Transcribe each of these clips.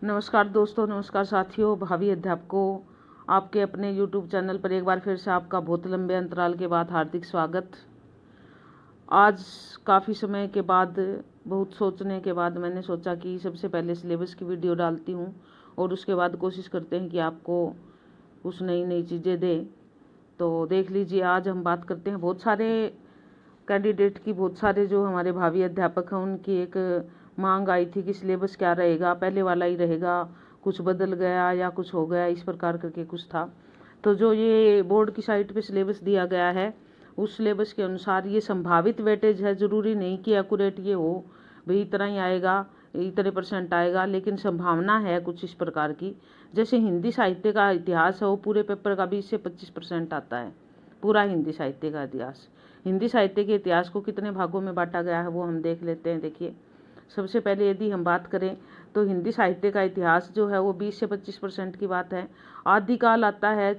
नमस्कार दोस्तों, नमस्कार साथियों, भावी अध्यापकों। आपके अपने YouTube चैनल पर एक बार फिर से आपका बहुत लंबे अंतराल के बाद हार्दिक स्वागत। आज काफ़ी समय के बाद, बहुत सोचने के बाद मैंने सोचा कि सबसे पहले सिलेबस की वीडियो डालती हूँ और उसके बाद कोशिश करते हैं कि आपको कुछ नई नई चीज़ें दें। तो देख लीजिए, आज हम बात करते हैं बहुत सारे कैंडिडेट की, बहुत सारे जो हमारे भावी अध्यापक हैं उनकी एक मांग आई थी कि सिलेबस क्या रहेगा, पहले वाला ही रहेगा, कुछ बदल गया या कुछ हो गया, इस प्रकार करके कुछ था। तो जो ये बोर्ड की साइट पे सिलेबस दिया गया है उस सिलेबस के अनुसार ये संभावित वेटेज है, ज़रूरी नहीं कि एक्यूरेट ये हो भाई इतना ही आएगा, इतने % आएगा, लेकिन संभावना है कुछ इस प्रकार की। जैसे हिंदी साहित्य का इतिहास है वो पूरे पेपर का 20 से 25% आता है, पूरा हिंदी साहित्य का इतिहास। हिंदी साहित्य के इतिहास को कितने भागों में बांटा गया है वो हम देख लेते हैं। देखिए, सबसे पहले यदि हम बात करें तो हिंदी साहित्य का इतिहास जो है वो 20 से 25% की बात है। आदिकाल आता है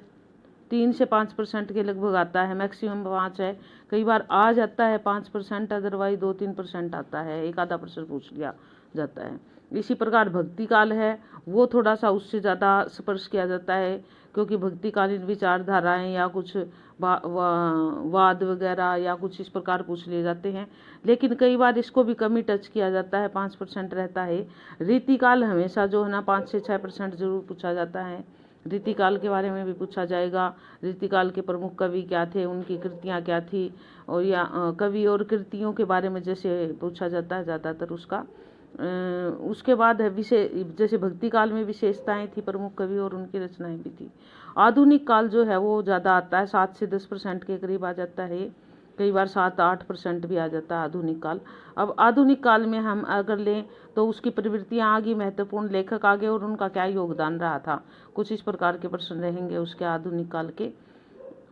3 से 5% के लगभग आता है, मैक्सिमम 5 है। कई बार आ जाता है 5%, अदरवाइज 2-3% आता है, एक आधा % पूछ लिया जाता है। इसी प्रकार भक्ति काल है, वो थोड़ा सा उससे ज़्यादा स्पर्श किया जाता है, क्योंकि भक्तिकालीन विचारधाराएं या कुछ वाद वगैरह या कुछ इस प्रकार पूछ लिए जाते हैं, लेकिन कई बार इसको भी कम ही टच किया जाता है, 5% रहता है। रीतिकाल हमेशा जो है ना 5 से 6% जरूर पूछा जाता है। रीतिकाल के बारे में भी पूछा जाएगा, रीतिकाल के प्रमुख कवि क्या थे, उनकी कृतियाँ क्या थी, और या कवि और कृतियों के बारे में जैसे पूछा जाता है ज़्यादातर उसका। उसके बाद है जैसे भक्ति काल में विशेषताएं थी, प्रमुख कवि और उनकी रचनाएं भी थी। आधुनिक काल जो है वो ज़्यादा आता है, 7 से 10% के करीब आ जाता है, कई बार 7-8% भी आ जाता है आधुनिक काल। अब आधुनिक काल में हम अगर लें तो उसकी प्रवृत्तियाँ आगे, महत्वपूर्ण लेखक आगे और उनका क्या योगदान रहा था, कुछ इस प्रकार के प्रश्न रहेंगे उसके आधुनिक काल के।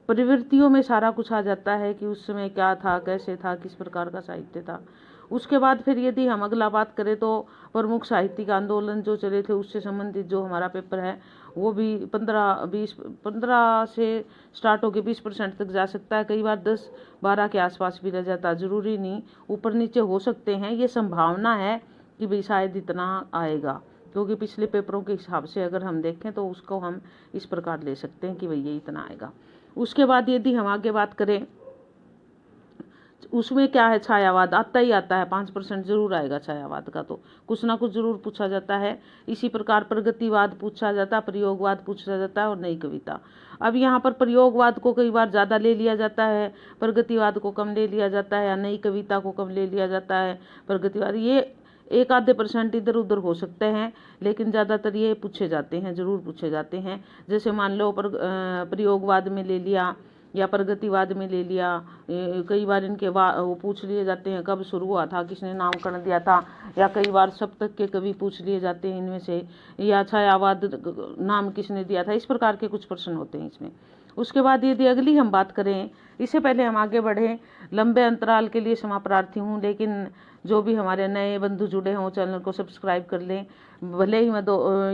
प्रवृत्तियों में सारा कुछ आ जाता है कि उस समय क्या था, कैसे था, किस प्रकार का साहित्य था। उसके बाद फिर यदि हम अगला बात करें तो प्रमुख साहित्यिक आंदोलन जो चले थे उससे संबंधित जो हमारा पेपर है वो भी 15 से स्टार्ट होकर 20% तक जा सकता है, कई बार 10-12 के आसपास भी रह जाता है, ज़रूरी नहीं, ऊपर नीचे हो सकते हैं। ये संभावना है कि भाई शायद इतना आएगा, क्योंकि पिछले पेपरों के हिसाब से अगर हम देखें तो उसको हम इस प्रकार ले सकते हैं कि भाई ये इतना आएगा। उसके बाद यदि हम आगे बात करें उसमें क्या है, छायावाद आता ही आता है, 5% जरूर आएगा छायावाद का, तो कुछ ना कुछ जरूर पूछा जाता है। इसी प्रकार प्रगतिवाद पूछा जाता है, प्रयोगवाद पूछा जाता है और नई कविता। अब यहाँ पर प्रयोगवाद को कई बार ज़्यादा ले लिया जाता है, प्रगतिवाद को कम ले लिया जाता है, या नई कविता को कम ले लिया जाता है। प्रगतिवाद ये 1-आधे% इधर उधर हो सकते हैं, लेकिन ज़्यादातर ये पूछे जाते हैं, ज़रूर पूछे जाते हैं। जैसे मान लो प्रयोगवाद में ले लिया या प्रगतिवाद में ले लिया, कई बार इनके वो पूछ लिए जाते हैं कब शुरू हुआ था, किसने नामकरण दिया था, या कई बार सप्तक के कवि पूछ लिए जाते हैं इनमें से, या छायावाद नाम किसने दिया था, इस प्रकार के कुछ प्रश्न होते हैं इसमें। उसके बाद यदि अगली हम बात करें, इससे पहले हम आगे बढ़ें, लंबे अंतराल के लिए क्षमा प्रार्थी हूँ, लेकिन जो भी हमारे नए बंधु जुड़े हों चैनल को सब्सक्राइब कर लें। भले ही मैं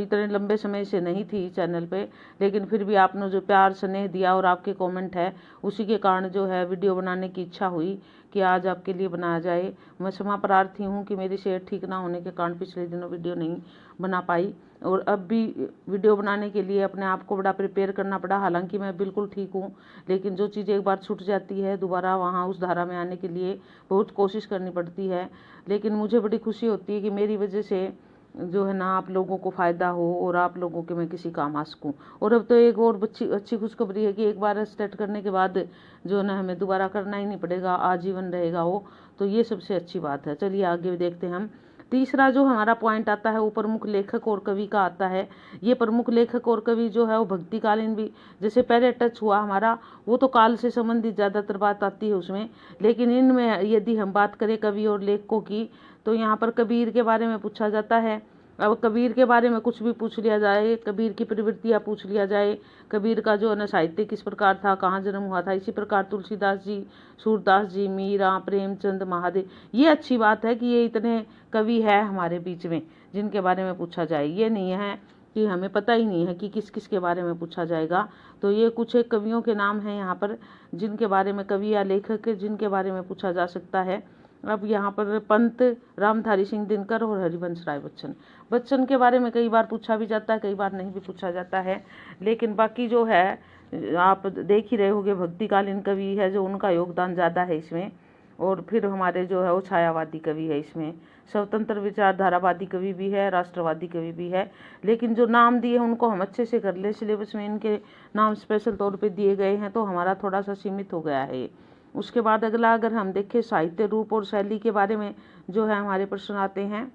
इतने लंबे समय से नहीं थी चैनल पे, लेकिन फिर भी आपने जो प्यार स्नेह दिया और आपके कमेंट है उसी के कारण जो है वीडियो बनाने की इच्छा हुई कि आज आपके लिए बनाया जाए। मैं क्षमा प्रार्थी हूँ कि मेरी सेहत ठीक ना होने के कारण पिछले दिनों वीडियो नहीं बना पाई, और अब भी वीडियो बनाने के लिए अपने आप को बड़ा प्रिपेयर करना पड़ा। हालांकि मैं बिल्कुल ठीक हूँ, लेकिन जो चीज़ एक बार छूट जाती है दोबारा वहाँ उस धारा में आने के लिए बहुत कोशिश करनी पड़ती है। लेकिन मुझे बड़ी खुशी होती है कि मेरी वजह से जो है ना आप लोगों को फ़ायदा हो और आप लोगों के मैं किसी काम आ सकूँ। और अब तो एक और अच्छी खुशखबरी है कि एक बार स्टार्ट करने के बाद जो है ना हमें दोबारा करना ही नहीं पड़ेगा, आजीवन रहेगा वो, तो ये सबसे अच्छी बात है। चलिए आगे देखते हैं हम। तीसरा जो हमारा पॉइंट आता है वो प्रमुख लेखक और कवि का आता है। ये प्रमुख लेखक और कवि जो है वो भक्तिकालीन भी, जैसे पहले टच हुआ हमारा, वो तो काल से संबंधित ज़्यादातर बात आती है उसमें, लेकिन इनमें यदि हम बात करें कवि और लेखकों की तो यहाँ पर कबीर के बारे में पूछा जाता है। अब कबीर के बारे में कुछ भी पूछ लिया जाए, कबीर की प्रवृत्तियाँ पूछ लिया जाए, कबीर का जो है ना साहित्य किस प्रकार था, कहाँ जन्म हुआ था, इसी प्रकार तुलसीदास जी, सूरदास जी, मीरा, प्रेमचंद, महादेव, ये अच्छी बात है कि ये इतने कवि है हमारे बीच में जिनके बारे में पूछा जाए। ये नहीं है कि हमें पता ही नहीं है कि किस किस के बारे में पूछा जाएगा। तो ये कुछ एक कवियों के नाम हैं यहाँ पर जिनके बारे में, कवि या लेखक जिनके बारे में पूछा जा सकता है। अब यहाँ पर पंत रामधारी सिंह दिनकर और हरिवंश राय बच्चन। बच्चन के बारे में कई बार पूछा भी जाता है, कई बार नहीं भी पूछा जाता है, लेकिन बाकी जो है आप देख ही रहे होंगे भक्तिकालीन कवि है जो उनका योगदान ज़्यादा है इसमें। और फिर हमारे जो है वो छायावादी कवि है इसमें, स्वतंत्र विचारधारावादी कवि भी है, राष्ट्रवादी कवि भी है। लेकिन जो नाम दिए उनको हम अच्छे से कर ले, सिलेबस में इनके नाम स्पेशल तौर पे दिए गए हैं तो हमारा थोड़ा सा सीमित हो गया है। उसके बाद अगला अगर हम देखें साहित्य रूप और शैली के बारे में जो है हमारे प्रश्न आते हैं।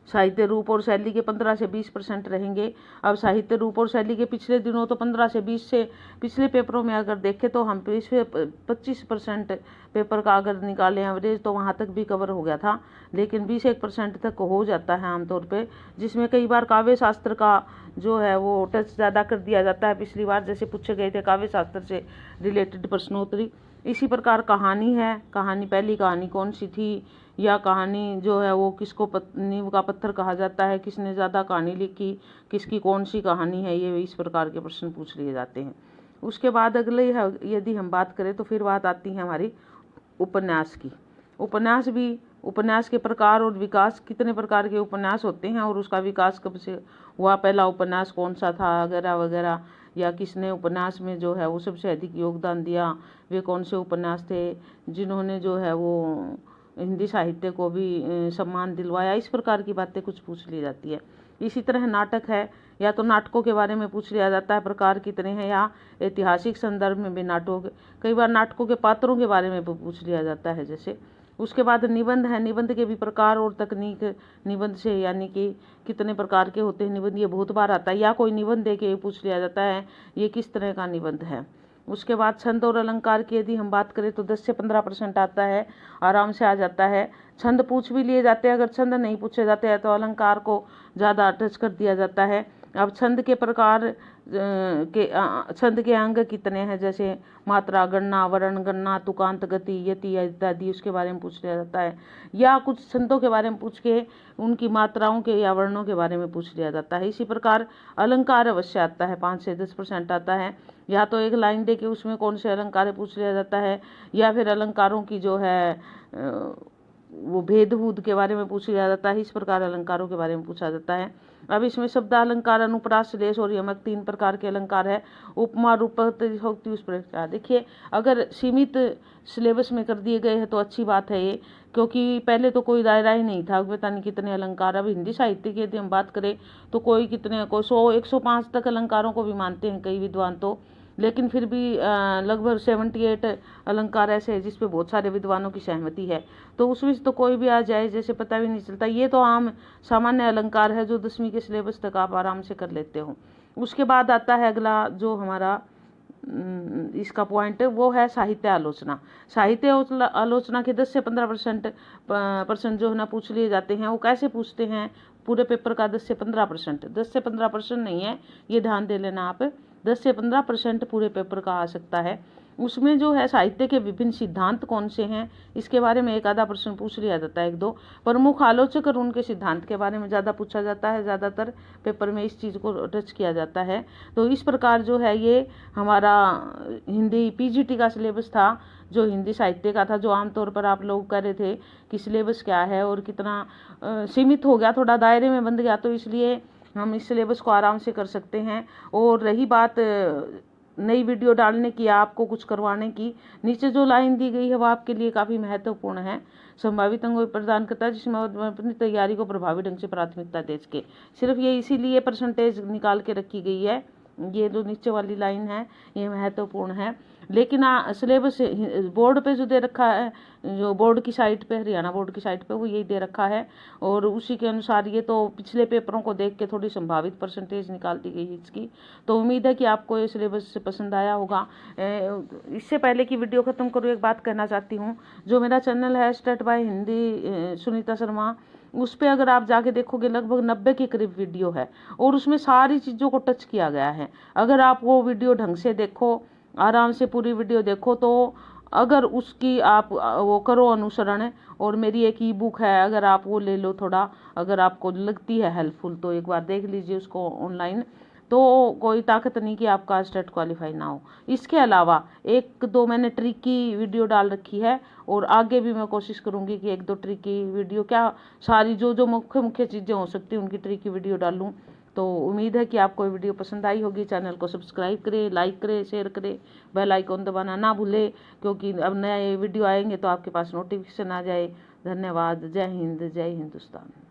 साहित्य रूप और शैली के 15 से 20% रहेंगे। अब साहित्य रूप और शैली के पिछले दिनों तो 15 से 20 से पिछले पेपरों में अगर देखें तो हम 25% पेपर का अगर निकालें एवरेज तो वहाँ तक भी कवर हो गया था, लेकिन 20-1% तक हो जाता है आमतौर पे, जिसमें कई बार काव्य शास्त्र का जो है वो टच ज़्यादा कर दिया जाता है। पिछली बार जैसे पूछे गए थे काव्य शास्त्र से रिलेटेड प्रश्नोत्तरी। इसी प्रकार कहानी है, कहानी पहली कहानी कौन सी थी, या कहानी जो है वो किसको नींव का पत्थर कहा जाता है, किसने ज़्यादा कहानी लिखी, किसकी कौन सी कहानी है, ये इस प्रकार के प्रश्न पूछ लिए जाते हैं। उसके बाद अगले है यदि हम बात करें तो फिर बात आती है हमारी उपन्यास की। उपन्यास के प्रकार और विकास, कितने प्रकार के उपन्यास होते हैं और उसका विकास कब से हुआ, पहला उपन्यास कौन सा था वगैरह वगैरह, या किसने उपन्यास में जो है वो सबसे अधिक योगदान दिया, वे कौन से उपन्यास थे जिन्होंने जो है वो हिंदी साहित्य को भी सम्मान दिलवाया। इस प्रकार की बातें कुछ पूछ ली जाती है। इसी तरह नाटक है, या तो नाटकों के बारे में पूछ लिया जाता है प्रकार कितने हैं, या ऐतिहासिक संदर्भ में भी नाटक, कई बार नाटकों के पात्रों के बारे में पूछ लिया जाता है जैसे। उसके बाद निबंध है, निबंध के भी प्रकार और तकनीक निबंध से, यानी कि कितने प्रकार के होते हैं निबंध, ये बहुत बार आता है। या कोई निबंध दे के पूछ लिया जाता है ये किस तरह का निबंध है। उसके बाद छंद और अलंकार की यदि हम बात करें तो 10 से 15% आता है, आराम से आ जाता है। छंद पूछ भी लिए जाते हैं, अगर छंद नहीं पूछे जाते हैं तो अलंकार को ज़्यादा टच कर दिया जाता है। अब छंद के प्रकार छंद के अंग कितने हैं, जैसे मात्रा गणना, वर्ण गणना, तुकांत, गति, यति इत्यादि, उसके बारे में पूछ लिया जाता है। या कुछ छंदों के बारे में पूछ के उनकी मात्राओं के या वर्णों के बारे में पूछ लिया जाता है। इसी प्रकार अलंकार अवश्य आता है, 5 से 10% आता है। या तो एक लाइन दे के उसमें कौन से अलंकार पूछ लिया जाता है, या फिर अलंकारों की जो है वो भेद के बारे में पूछ लिया जाता है। इस प्रकार अलंकारों के बारे में पूछा जाता है। अब इसमें शब्द अलंकार, अनुप्रास, श्लेष और यमक 3 प्रकार के अलंकार है। उपमा, रूपक, होती उस प्रकार। देखिए अगर सीमित सिलेबस में कर दिए गए हैं तो अच्छी बात है ये, क्योंकि पहले तो कोई दायरा ही नहीं था, पता नहीं कितने अलंकार। अब हिंदी साहित्य की यदि हम बात करें तो कोई 100-105 तक अलंकारों को भी मानते हैं कई विद्वान तो, लेकिन फिर भी लगभग 78 अलंकार ऐसे हैं जिस पे बहुत सारे विद्वानों की सहमति है। तो उसमें तो कोई भी आ जाए जैसे पता भी नहीं चलता। ये तो आम सामान्य अलंकार है जो 10वीं के सिलेबस तक आप आराम से कर लेते हो। उसके बाद आता है अगला जो हमारा इसका पॉइंट है वो है साहित्य आलोचना। साहित्य आलोचना के 10 से 15% जो है ना पूछ लिए जाते हैं। वो कैसे पूछते हैं, पूरे पेपर का 10 से 15%, 10 से 15% नहीं है, ये ध्यान दे लेना आप, 10 से 15% पूरे पेपर का आ सकता है। उसमें जो है साहित्य के विभिन्न सिद्धांत कौन से हैं इसके बारे में एक आधा प्रश्न पूछ लिया जाता है, 1-2 प्रमुख आलोचक और उनके सिद्धांत के बारे में ज़्यादा पूछा जाता है। ज़्यादातर पेपर में इस चीज़ को टच किया जाता है। तो इस प्रकार जो है ये हमारा हिंदी पीजीटी का सिलेबस था जो हिंदी साहित्य का था, जो आमतौर पर आप लोग कह रहे थे कि सिलेबस क्या है और कितना सीमित हो गया, थोड़ा दायरे में बंध गया, तो इसलिए हम इस सिलेबस को आराम से कर सकते हैं। और रही बात नई वीडियो डालने की, आपको कुछ करवाने की, नीचे जो लाइन दी गई है वो आपके लिए काफ़ी महत्वपूर्ण है। संभावित अंगों प्रदान करता है जिसमें अपनी तैयारी को प्रभावी ढंग से प्राथमिकता दे सके। सिर्फ ये इसीलिए परसेंटेज निकाल के रखी गई है, ये जो नीचे वाली लाइन है ये महत्वपूर्ण है। लेकिन सिलेबस बोर्ड पे जो दे रखा है, जो बोर्ड की साइट पे, हरियाणा बोर्ड की साइट पे, वो यही दे रखा है और उसी के अनुसार ये तो पिछले पेपरों को देख के थोड़ी संभावित परसेंटेज निकाल दी गई है इसकी। तो उम्मीद है कि आपको ये सिलेबस पसंद आया होगा। इससे पहले की वीडियो ख़त्म करूँ एक बात कहना चाहती हूँ, जो मेरा चैनल है स्टार्ट बाय हिंदी सुनीता शर्मा, उस पर अगर आप जाके देखोगे लगभग 90 के करीब वीडियो है और उसमें सारी चीज़ों को टच किया गया है। अगर आप वो वीडियो ढंग से देखो, आराम से पूरी वीडियो देखो, तो अगर उसकी आप वो करो अनुसरण, और मेरी एक ई बुक है अगर आप वो ले लो थोड़ा, अगर आपको लगती है हेल्पफुल तो एक बार देख लीजिए उसको ऑनलाइन, तो कोई ताकत नहीं कि आपका स्टेट क्वालिफाई ना हो। इसके अलावा 1-2 मैंने ट्रिक की वीडियो डाल रखी है और आगे भी मैं कोशिश करूँगी कि 1-2 ट्रिक की वीडियो, क्या सारी जो जो मुख्य मुख्य चीज़ें हो सकती हैं उनकी ट्रिक की वीडियो डालूँ। तो उम्मीद है कि आपको वीडियो पसंद आई होगी। चैनल को सब्सक्राइब करें, लाइक करें, शेयर करें, बेल आइकॉन दबाना ना भूलें, क्योंकि अब नए वीडियो आएंगे तो आपके पास नोटिफिकेशन आ जाए। धन्यवाद। जय हिंद, जय हिंदुस्तान।